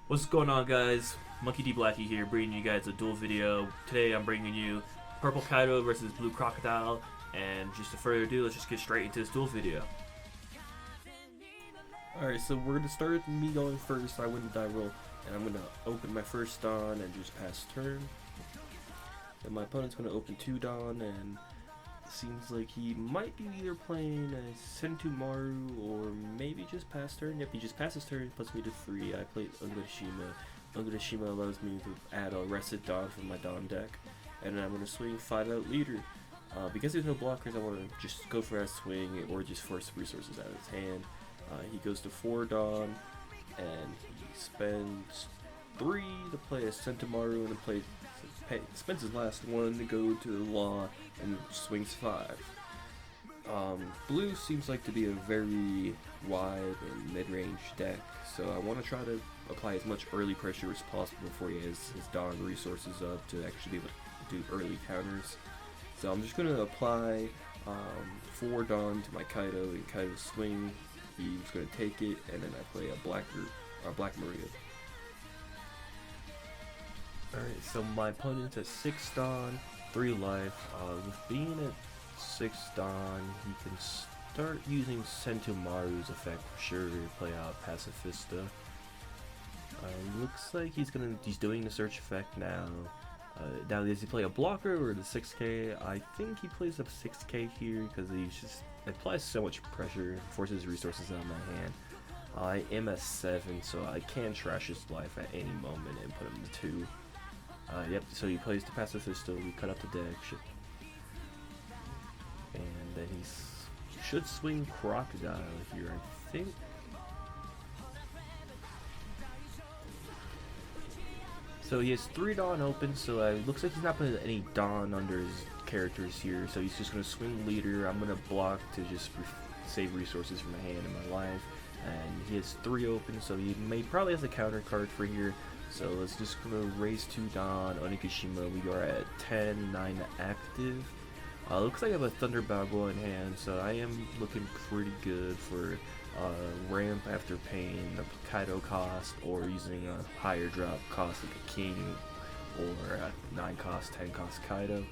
What's going on, guys? Monkey D Blackie here, bringing you guys a duel video. Today I'm bringing you Purple Kaido versus Blue Crocodile, and just to further ado, let's just get straight into this duel video. Alright, so we're gonna start with me going first. I win the die roll, and I'm gonna open my first Dawn and just pass turn. And my opponent's gonna open 2 Dawn, and it seems like he might be either playing a Sentomaru or maybe just pass turn. Yep, he just passes turn, puts me to 3. I played Ungurashima. Ungurashima allows me to add a rested Dawn from my Dawn deck, and then I'm gonna swing 5 out leader. Because there's no blockers, I want to just go for that swing or just force resources out of his hand. He goes to 4 Dawn, and he spends 3 to play a Sentomaru, and spends his last 1 to go to the law and swings 5. Blue seems like to be a very wide and mid-range deck, so I want to try to apply as much early pressure as possible before he has his Dawn resources up to actually be able to do early counters. So I'm just going to apply 4 Dawn to my Kaido, and Kaido swing. He's going to take it, and then I play a Black Maria. Alright, so my opponent's at 6 Dawn, 3 life. With being at 6 Dawn, he can start using Sentomaru's effect for sure to play out Pacifista. Looks like he's doing the search effect now. Now, does he play a blocker or the 6k? I think he plays up 6k here because he's just applies so much pressure, forces resources out of my hand. I am at 7, so I can trash his life at any moment and put him to 2. Yep, so he plays the Pacifista, we cut up the deck, and then he should swing Crocodile here, I think. So he has 3 Dawn open, so it looks like he's not putting any Dawn under his characters here, so he's just going to swing leader. I'm going to block to just save resources from my hand and my life, and he has 3 open, so he probably has a counter card for here. So let's just going to raise 2 Dawn, Onigashima. We are at 10, 9 active. Looks like I have a Thunder Balboa in hand, so I am looking pretty good for ramp after paying the Kaido cost, or using a higher drop cost like a King, or a 9 cost, 10 cost Kaido.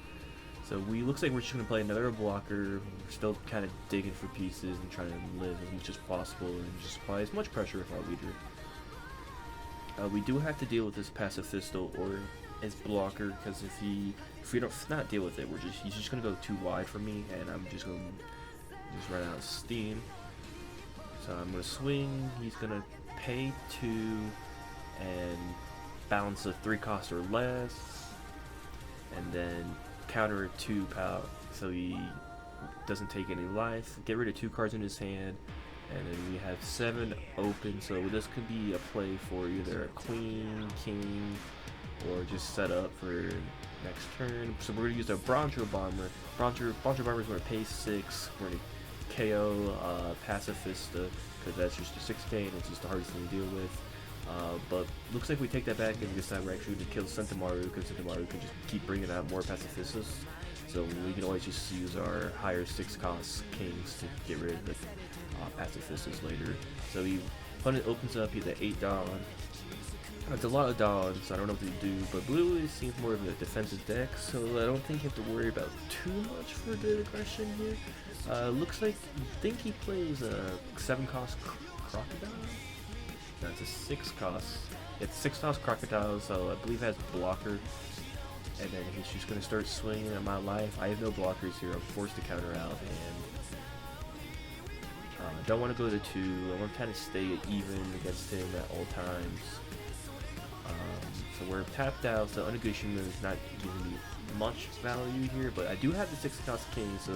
So looks like we're just going to play another blocker. We're still kind of digging for pieces and trying to live as much as possible and just apply as much pressure with our leader. We do have to deal with this Pacifista or his blocker, because if we don't not deal with it, he's just gonna go too wide for me, and I'm just gonna run out of steam. So I'm gonna swing. He's gonna pay 2 and bounce a 3 cost or less, and then counter 2 power, so he doesn't take any life. Get rid of 2 cards in his hand. And then we have 7 open, so this could be a play for either a queen, king, or just set up for next turn. So we're going to use a Broncho Bomber. Broncho Bomber is going to pay 6. We're going to KO Pacifista, because that's just a 6k and it's just the hardest thing to deal with. But looks like we take that back, and this time we're actually going to kill Sentomaru, because Sentomaru can just keep bringing out more Pacifistas. So we can always just use our higher 6 cost kings to get rid of the Pacifistas later. So he opponent opens up, he's at 8 Dawn. It's a lot of Dawns, so I don't know what to do, but blue seems more of a defensive deck, so I don't think you have to worry about too much for the aggression here. Looks like I think he plays a 7 cost Crocodile? No, it's a 6 cost. It's 6 cost Crocodile, so I believe it has blocker. And then he's just going to start swinging at my life. I have no blockers here. I'm forced to counter out, and don't want to go to 2. I want to kind of stay even against him at all times. So we're tapped out, so Onigashima is not giving me much value here, but I do have the 6 cost king, so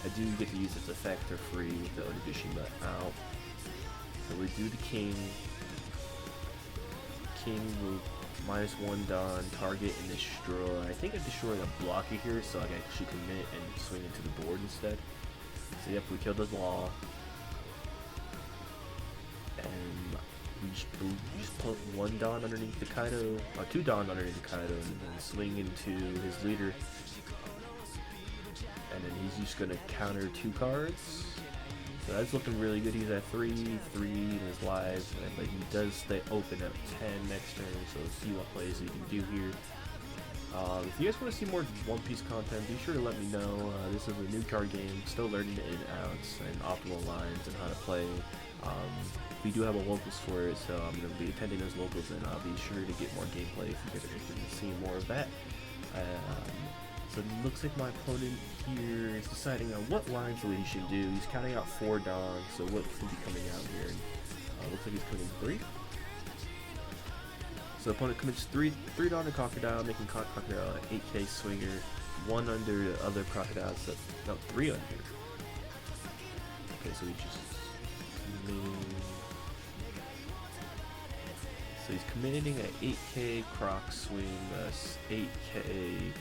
I do get to use its effect for free with the Onigashima out. So we do the king. King will -1 Dawn, target and destroy. I think I destroyed a blocker here, so I can actually commit and swing into the board instead. So yep, we killed the law. And we just put 1 Dawn underneath the Kaido, or 2 Dawn underneath the Kaido, and then swing into his leader. And then he's just gonna counter 2 cards. So that's looking really good. He's at 3-3 in his lives, but he does stay open at 10 next turn, so let's see what plays he can do here. If you guys want to see more One Piece content, be sure to let me know. This is a new card game, still learning the in and outs and optimal lines and how to play. We do have a locals for it, so I'm going to be attending those locals, and I'll be sure to get more gameplay if you guys are interested in seeing more of that. So it looks like my opponent here is deciding on what lines he should do. He's counting out 4 Dawn, so what will be coming out here? Looks like he's coming 3. So the opponent commits 3 Dawn to Crocodile, making Crocodile an 8k swinger, 1 under the other Crocodiles, so, no, 3 under. Okay, so he just... So he's committing an 8k Croc swing, 8k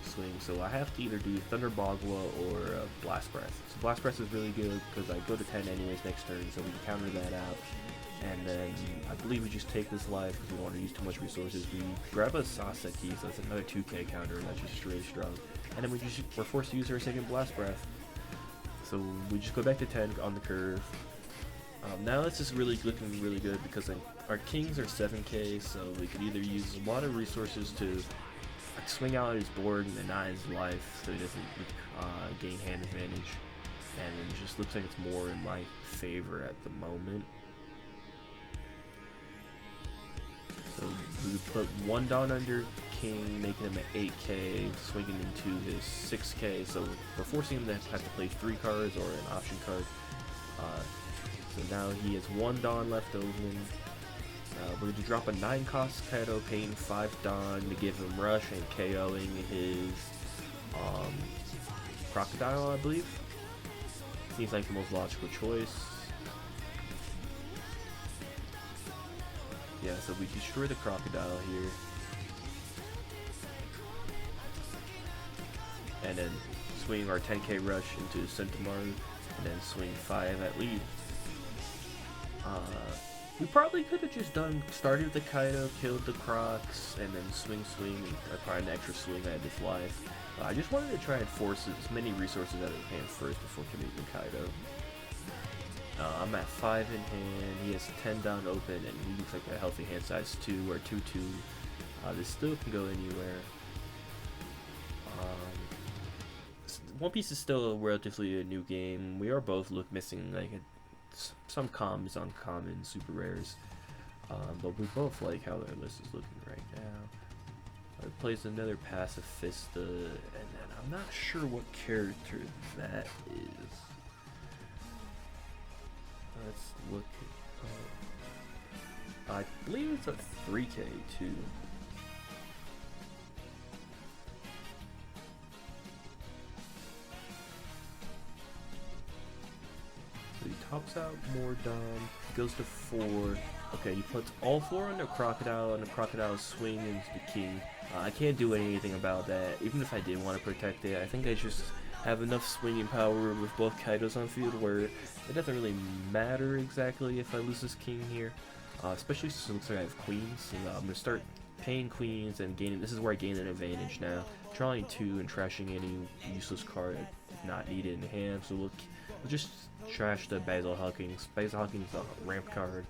swing, so I have to either do Thunder Bagua or Blast Breath. So Blast Breath is really good because I go to 10 anyways next turn, so we can counter that out. And then I believe we just take this life because we don't want to use too much resources. We grab a Saseki, so that's another 2k counter, and that's just really strong. And then we're forced to use our second Blast Breath. So we just go back to 10 on the curve. Now this is really looking really good because our kings are 7k, so we could either use a lot of resources to swing out his board and not his life, so he doesn't gain hand advantage. And it just looks like it's more in my favor at the moment. So we put 1 Dawn under king, making him an 8k, swinging into his 6k, so we're forcing him to have to play 3 cards or an option card. So now he has 1 Dawn left over. We're going to drop a 9 cost Kaido, paying 5 Dawn to give him rush and KOing his Crocodile, I believe. Seems like the most logical choice. Yeah, so we destroy the Crocodile here. And then swing our 10k rush into Centaur, and then swing 5 at lead. We probably could have just started with the Kaido, killed the Crocs, and then swing, and probably an extra swing at this life. I just wanted to try and force as many resources out of the hand first before committing Kaido. I'm at 5 in hand, he has 10 down open, and he looks like a healthy hand size 2 or 2-2. This still can go anywhere. One Piece is still a relatively a new game. We are both missing like some commons, uncommon, super rares. But we both like how their list is looking right now. It plays another Pacifista, and then I'm not sure what character that is. Let's look it up. I believe it's a 3k too. So he tops out more Dom, goes to 4. Okay, he puts all 4 under Crocodile, and the Crocodile swings the king. I can't do anything about that, even if I did want to protect it. I think I just have enough swinging power with both Kaidos on field where it doesn't really matter exactly if I lose this king here. Especially since it looks like I have queens. So I'm going to start paying queens and gaining. This is where I gain an advantage now. Drawing 2 and trashing any useless card not needed in hand. So we'll just trash the Basil Hawkins. Basil Hawkins is a ramp card.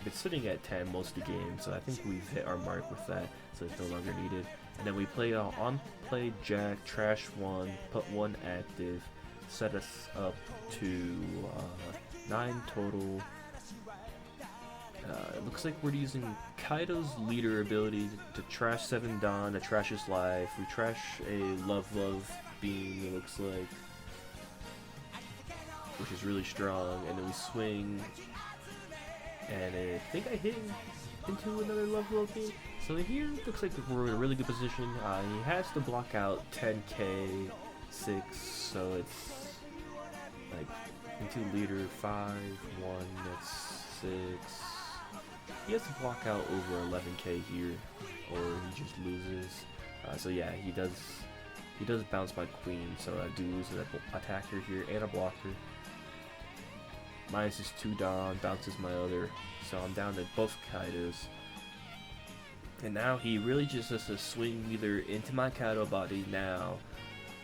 It's sitting at 10 most of the game, so I think we've hit our mark with that, so it's no longer needed. And then we play on play Jack, trash 1, put 1 active, set us up to 9 total. It looks like we're using Kaido's leader ability to trash 7 Dawn, to trash his life. We trash a Love being, it looks like, which is really strong, and then we swing, and I think I hit him into another Love being. So here it looks like we're in a really good position. He has to block out 10k 6, so it's like into leader 5, 1, that's 6. He has to block out over 11k here, or he just loses. So yeah, he does bounce my queen, so I do lose an attacker here and a blocker. Minus is 2 Dawn, bounces my other, so I'm down to both Kaidos. And now he really just has to swing either into my Kaido body now,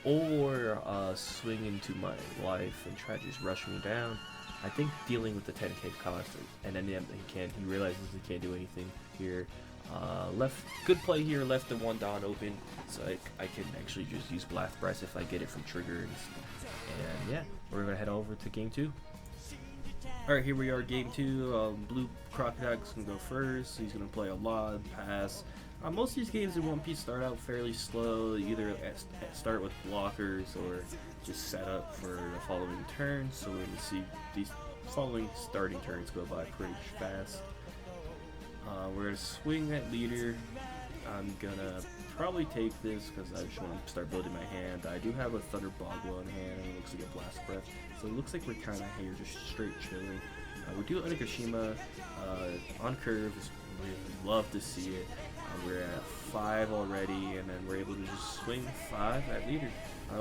or swing into my life and try to just rush me down. I think dealing with the 10k cost, and then he realizes he can't do anything here. Good play here, left the 1 Dawn open, so I can actually just use Blast Breath if I get it from triggers. And yeah, we're gonna head over to game 2. Alright, here we are, game 2. Blue Crocodile is gonna go first. He's gonna play a lot, pass. Most of these games in One Piece start out fairly slow. You either start with blockers or just set up for the following turn. So we're gonna see these following starting turns go by pretty fast. We're gonna swing at leader. I'm gonna probably take this because I just want to start building my hand. I do have a Thunder Bogwa in hand, and it looks like a Blast Breath. So it looks like we're kind of here just straight chilling. We do Onigashima on curve. Really love to see it. We're at 5 already, and then we're able to just swing 5 at leader.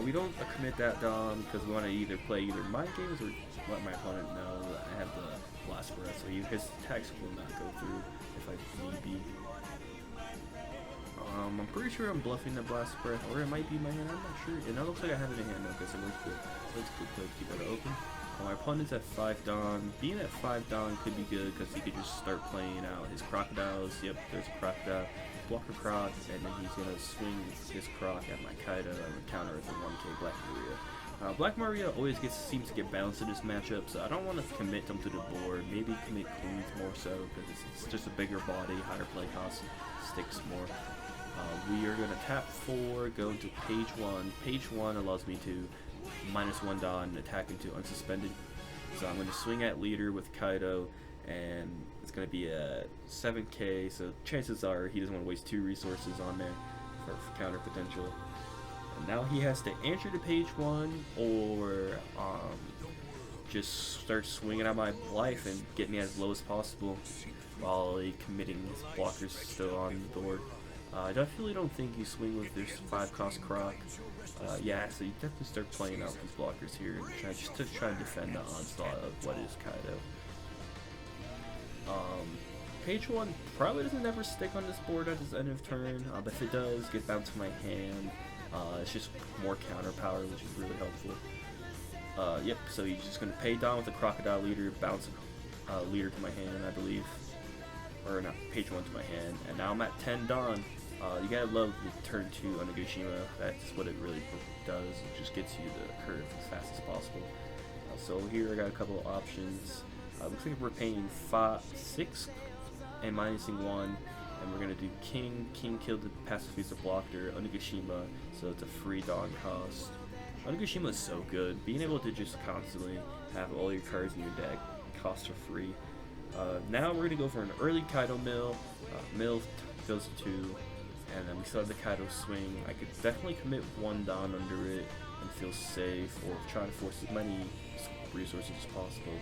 We don't commit that Dawn because we want to either play mind games or let my opponent know that I have the Blast Breath, so his attacks will not go through if I need be. I'm pretty sure I'm bluffing the Blast Breath, or it might be my hand, I'm not sure. And that looks like I have it in hand now because it looks good. So it's good to keep it open. My opponent's at 5 Dawn. Being at 5 Dawn could be good because he could just start playing out his Crocodiles. Yep, there's a Crocodile. Block a Croc, and then he's going to swing his Croc at my Kaido and counter with a 1k Black Maria. Black Maria always seems to get balanced in this matchup, so I don't want to commit them to the board. Maybe commit Queens more so because it's just a bigger body, higher play cost, sticks more. We are going to tap 4, go into page 1. Page 1 allows me to -1 Dawn, attack into unsuspended. So I'm going to swing at leader with Kaido, and it's going to be a 7k, so chances are he doesn't want to waste 2 resources on there for counter potential. And now he has to answer to page 1 or just start swinging at my life and get me as low as possible while committing his blockers still on the board. I definitely don't think you swing with this 5 cost Croc. Yeah, so you definitely start playing out these blockers here and try to defend the onslaught of what is Kaido. Page 1 probably doesn't ever stick on this board at his end of turn, but if it does, get bounced to my hand. It's just more counter power, which is really helpful. Yep, so he's just going to pay down with the Crocodile leader, bounce leader to my hand, I believe. Or not, page 1 to my hand. And now I'm at 10 Dawn. You gotta love the turn 2 Onigashima. That's what it really does. It just gets you the curve as fast as possible. So here I got a couple of options. Looks like we're paying 6 and minusing 1. And we're gonna do King. King killed the Pacifista blocker, Onigashima, so it's a free Dawn cost. Onigashima is so good. Being able to just constantly have all your cards in your deck costs for free. Now we're gonna go for an early Kaido mill. Mill goes to 2, and then we still have the Kaido swing. I could definitely commit 1 Dawn under it and feel safe, or try to force as many resources as possible.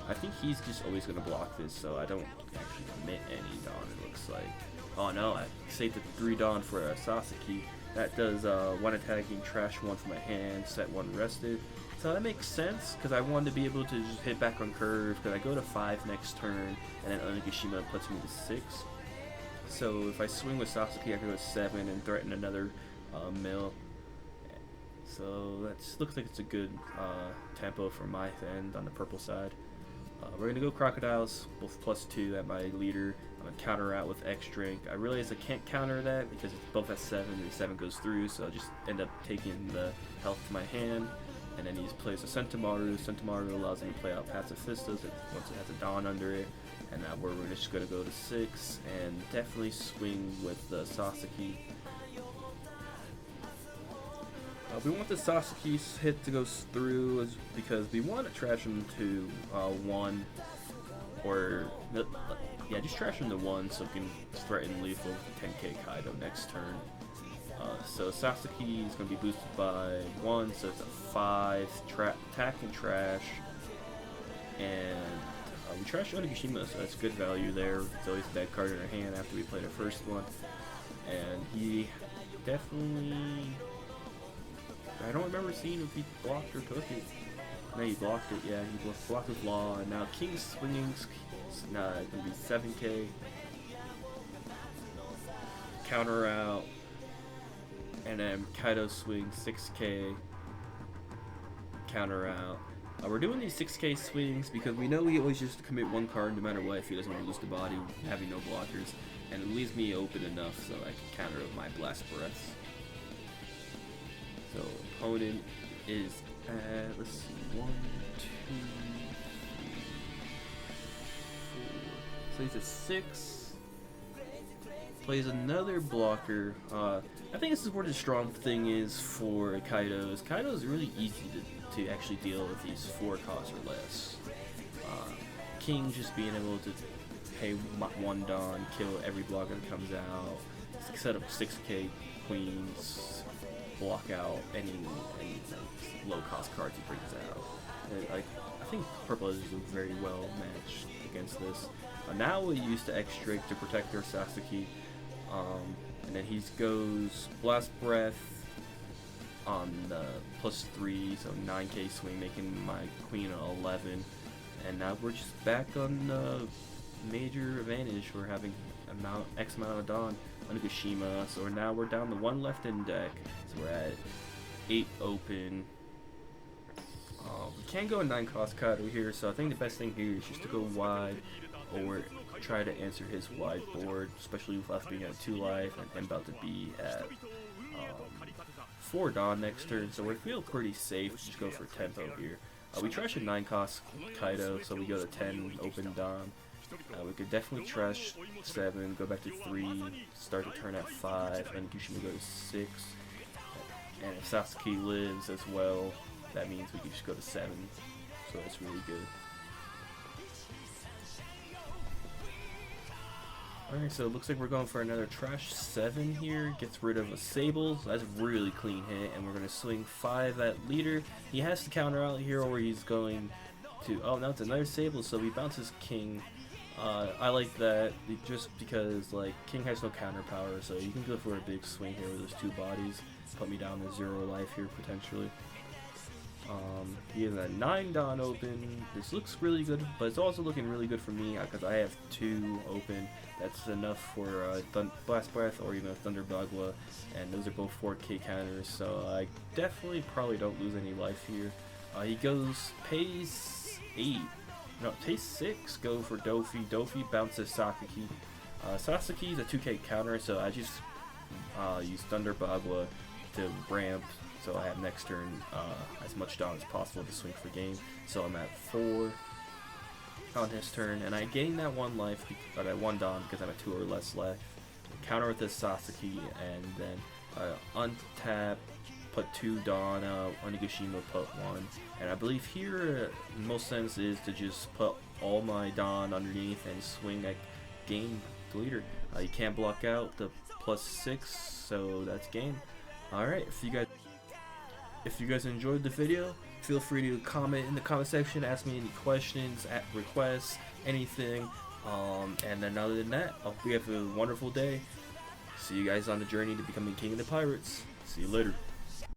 I think he's just always gonna block this, so I don't actually commit any Dawn. It looks like. Oh no, I saved the 3 Dawn for Sasaki. That does 1 attacking, trash 1 from my hand, set 1 rested. So that makes sense, because I wanted to be able to just hit back on curve, because I go to 5 next turn, and then Onigashima puts me to 6. So if I swing with Sasaki, I can go to 7 and threaten another mill. So that looks like it's a good tempo for my end on the purple side. We're going to go Crocodiles, both +2 at my leader. I'm going to counter out with X Drink. I realize I can't counter that because it's both at 7, and 7 goes through, so I'll just end up taking the health to my hand. And then he plays a Sentomaru. Sentomaru allows him to play out Pacifistas once it has a Dawn under it. And now we're just going to go to 6 and definitely swing with the Sasaki. We want the Sasaki's hit to go through because we want to trash him to 1, or yeah, just trash him to 1 so we can threaten lethal 10k Kaido next turn. So Sasaki is going to be boosted by 1, so it's a 5 attack and trash, and we trash Onigashima, so that's good value there. It's always a bad card in our hand after we play the first one, and he definitely, I don't remember seeing if he blocked or took it. No, he blocked it, yeah, he blocked with Law, and now King's swinging's going to be 7k, counter out. and then Kaido swings 6k, counter out. We're doing these 6k swings because we know he always just commit one card no matter what if he doesn't want to lose the body, having no blockers, and it leaves me open enough so I can counter with my Blast Breath. So opponent is at, let's see, 1, 2, 3, 4. So he's at 6. Plays another blocker. I think this is where the strong thing is for Kaido. Kaido is really easy to actually deal with these 4 costs or less. King just being able to pay 1 Dawn, kill every blocker that comes out, set up 6k queens, block out any low cost cards he brings out. And, I think purple is very well matched against this. Now we use the X Drake to protect our Sasuke. And then he goes Blast Breath on the +3, so 9k swing, making my queen 11. And now we're just back on the major advantage. We're having X amount of Dawn on Nagashima, so now we're down to 1 left in deck. So we're at 8 open. We can't go 9 cost Kaido here, so I think the best thing here is just to go wide or try to answer his wide board, especially with us being at 2 life and him about to be at 4 Dawn next turn, so we feel pretty safe. Just go for tempo here. We trash a 9 cost Kaido, so we go to 10 open Dawn. We could definitely trash 7, go back to 3, start the turn at 5, and Kushima go to 6. And if Sasuke lives as well, that means we can just go to 7, so that's really good. Alright, so it looks like we're going for another trash 7 here. Gets rid of a Sable, so that's a really clean hit, and we're going to swing 5 at leader. He has to counter out here, or he's going to... Oh, now it's another Sable, so he bounces King. I like that, just because, like, King has no counter power, so you can go for a big swing here with those 2 bodies. Put me down to 0 life here, potentially. He has a 9 Dawn open. This looks really good, but it's also looking really good for me because I have 2 open. That's enough for Blast Breath or even a Thunder Bagua, and those are both 4k counters, so I definitely probably don't lose any life here. He goes, pays 8. No, pays 6, go for Dofi. Dofi bounces Sasuke. Sasuke's a 2k counter, so I just use Thunder Bagua to ramp, so I have next turn as much Dawn as possible to swing for game. So I'm at 4 on his turn, and I gain that 1 life, but I 1 Dawn because I'm at 2 or less left. Counter with this Sasuke, and then untap, put 2 Dawn out, Onigashima put 1. And I believe here, most sense is to just put all my Dawn underneath and swing at game to leader. You can't block out the +6, so that's game. Alright, if you guys enjoyed the video, feel free to comment in the comment section, ask me any questions, requests, anything. And then other than that, I hope you have a wonderful day. See you guys on the journey to becoming King of the Pirates. See you later.